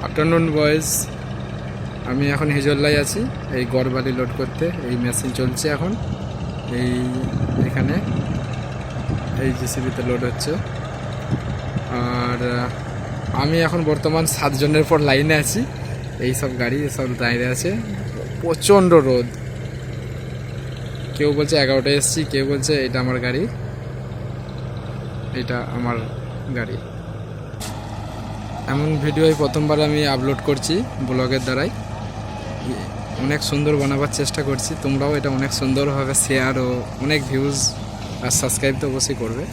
Afternoon boys, আমি এখন হিজল্লাই আছি এই গড়বালি লোড করতে। এই মেশিন চলছে এখন, এখানে এই জেসিবিতে লোড হচ্ছে। আর আমি এখন বর্তমান 7 জনের পর লাইনে আছি। এই সব গাড়ি সব দাঁড়িয়ে আছে, প্রচণ্ড রোদ। কেউ বলছে 11টায় এসছি, কেউ বলছে এটা আমার গাড়ি, এটা আমার গাড়ি। এমন ভিডিও প্রথমবার আমি আপলোড করছি ব্লগের দ্বারাই। অনেক সুন্দর বানাবার চেষ্টা করছি, তোমরাও এটা অনেক সুন্দরভাবে শেয়ার ও অনেক ভিউজ আর সাবস্ক্রাইব তো অবশ্যই করবে।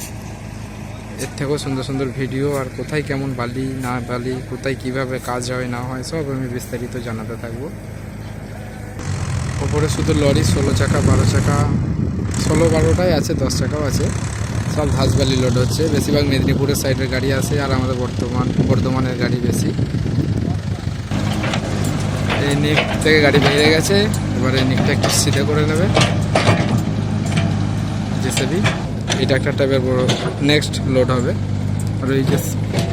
এর থেকেও সুন্দর সুন্দর ভিডিও আর কোথায় কেমন বালি না বালি, কোথায় কিভাবে কাজ হয় না হয় সব আমি বিস্তারিত জানাতে থাকবো। ওপরে শুধু লরি 16 চাকা 12 চাকা, 16-12টাই আছে, 10 চাকাও আছে, সব ধাসবালি লোড হচ্ছে। বেশিরভাগ মেদিনীপুরের সাইডের গাড়ি আছে, আর আমাদের বর্ধমানের গাড়ি বেশি। এই নিক থেকে গাড়ি বেরিয়ে গেছে, এবারে নিকটা একটু সিধে করে নেবে জেসিবি। এটা একটা টাইপের বড় নেক্সট লোড হবে। আর এই যে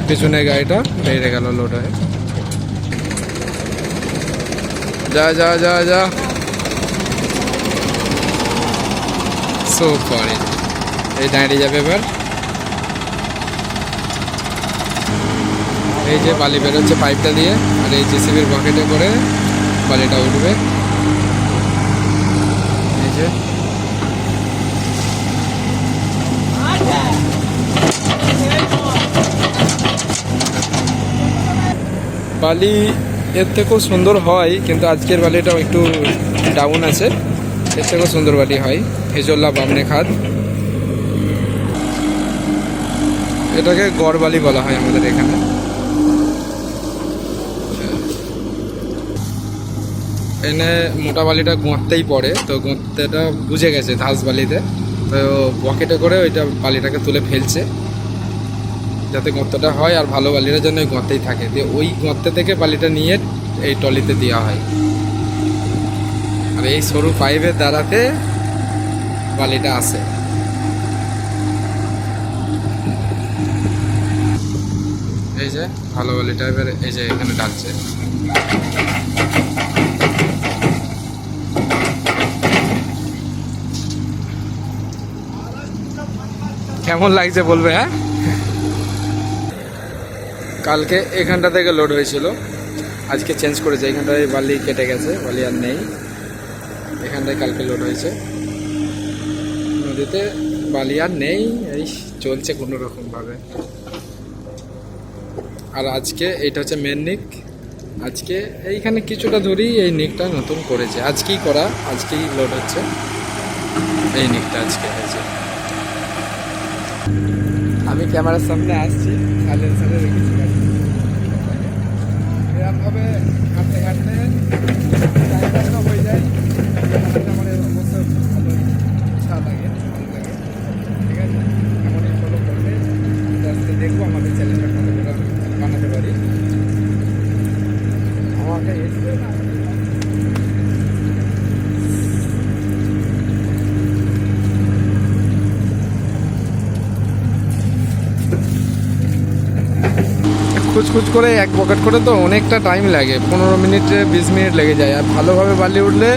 পেছনের গাড়িটা বেরিয়ে গেল লোড হয়ে। যা যা যা যা সো করে এই দাঁড়িয়ে যাবে এবার। এই যে বালি বেরোচ্ছে পাইপটা দিয়ে, আর এই জেসিবির বকেটে করে বালিটা উঠবে। এই যে বালি এর থেকেও সুন্দর হয়, কিন্তু আজকের বালিটাও একটু ডাউন আছে, এর থেকেও সুন্দর বালি হয়। হিজল্লা বামনে খাদ, এটাকে গড় বালি বলা হয় আমাদের এখানে। এনে মোটা বালিটা গোঁততেই পড়ে, তো গোঁততেটা বুঝে গেছে ধাস বালিতে, তো বকেটে করে ওইটা বালিটাকে তুলে ফেলছে যাতে গর্তটা হয়, আর ভালো বালিটা যেন ওই গর্তেই থাকে। দিয়ে ওই গর্তে থেকে বালিটা নিয়ে এই টলিতে দেওয়া হয়, আর এই সরু পাইপের দ্বারাতে বালিটা আসে। এই যে ভালো বালিটা এবার এই যে এখানে ঢালছে। কেমন লাগছে বলবে? হ্যাঁ, কালকে এখানটা থেকে লোড হয়েছিল, আজকে চেঞ্জ করেছে। এখানটায় বালি কেটে গেছে, বালি আর নেই। এখানটায় কালকে লোড হয়েছে, নদীতে বালি আর নেই। এই চলছে কোনো রকমভাবে। আর আজকে এইটা হচ্ছে মেন নিক। আজকে এইখানে কিছুটা ধরেই এই নিকটা নতুন করেছে, আজকেই করা, আজকেই লোড হচ্ছে এই নিকটা, আজকে হয়েছে। আমি ক্যামেরার সামনে আসছি, সাইলেন্সারে রেখেছি গাড়ি। এরকমভাবে কাটতে কাটতে টাইমটা হয়ে যায়। আমার অবশ্য ভালো ইচ্ছা লাগে, ভালো লাগে। ঠিক আছে, এমনই ফলো করবে, আস্তে দেখবো আমাদের চ্যানেলটা কতটা বানাতে পারি। আমাকে এসে না খুচখুচ করে এক পকেট করে তো অনেকটা টাইম লাগে, 15 মিনিটে 20 মিনিট লেগে যায়। আর ভালোভাবে বালি উঠলে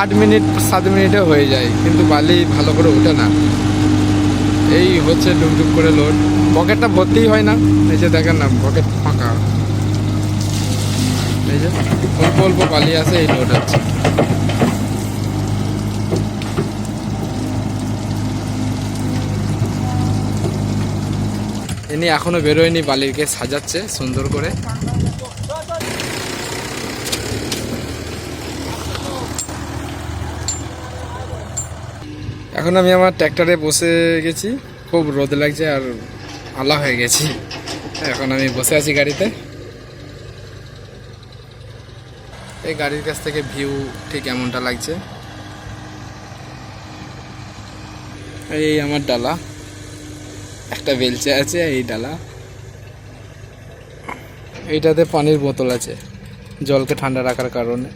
8 মিনিট 7 মিনিটে হয়ে যায়, কিন্তু বালি ভালো করে ওঠে না। এই হচ্ছে ডুবডুব করে লোড, পকেটটা ভর্তিই হয় না। এই যে দেখেন না, পকেট ফাঁকা। এই যে অল্প অল্প বালি আছে, এই লোড হচ্ছে। ইনি এখনো বেরোয়নি, বালিকে সাজাচ্ছে সুন্দর করে। এখন আমি আমার ট্র্যাক্টরে বসে গেছি, খুব রোদ লাগছে আর আলা হয়ে গেছি। এখন আমি বসে আছি গাড়িতে। এই গাড়ির কাছ থেকে ভিউ ঠিক এমনটা লাগছে। এই আমার ডালা, একটা বেলচা আছে, এই ডালা, এইটাতে পানির বোতল আছে জলকে ঠান্ডা রাখার কারণে।